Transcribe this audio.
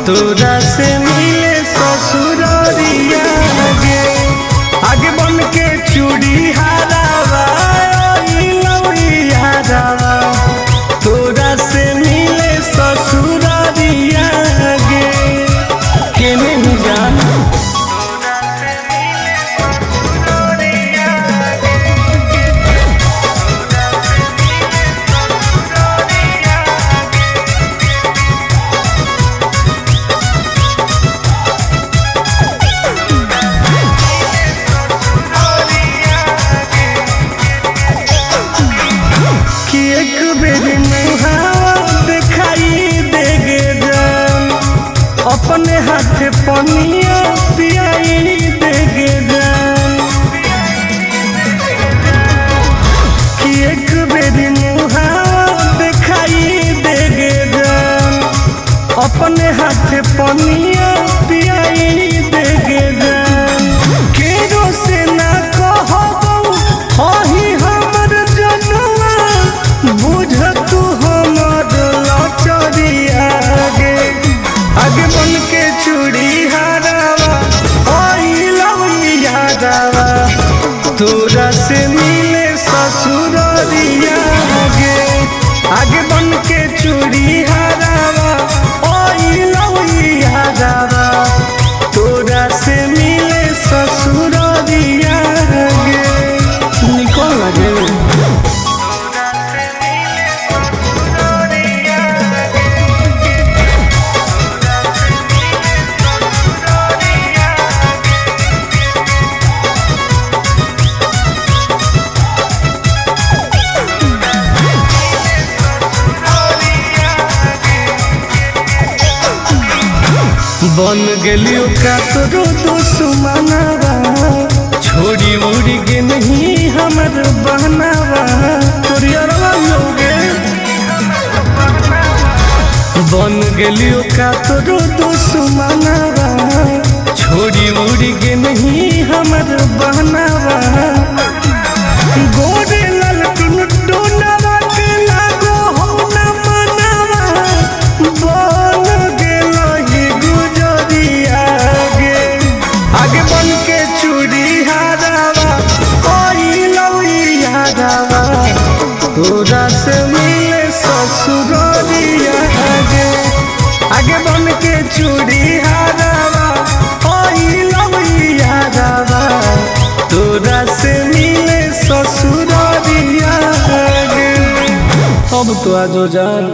तोरा से मिले ससुरारिया गे आगे बन के चूड़ी हारावा हारावा तोरा से मिले ससुरारिया गे के नहीं जाना एक बेरी मुहावा दिखाई देगे जान अपने हाथ पनिया पियाई देगे जान कि एक बेरी मुहावा दिखाई देगे जान अपने हाथ पनिया पियाई देगे जान केरो से ना कहबो हही हमर जनुआ बुझ तू हमर लचरिया गे आगे बन के चूड़ी हारावा यादावा तोरा से मिले ससुरारिया गे आगे बन के चूड़ी हारावा यादावा तोरा से मिले ससुरारिया गे निकल लगे बन गेलियो का तोरो दुश्मनवा छोड़ी उड़ी गे नहीं हमर बहनावा तोरियरवा लोगे बन गेलियो का तोरो दुश्मनवा छोड़ी उड़ी गे नहीं हमर बहनावा गोरे लाल टुनटुनवा के लागो हो न मनावा बन गेलही गुजरिया गे आगे बन के चूड़ी हारावा यादावा तोरा से मिले ससुरारिया गे आगे बन के चूड़ी हारावा यादावा तोरा से मिले ससुरारिया गे अब तो आजो जान।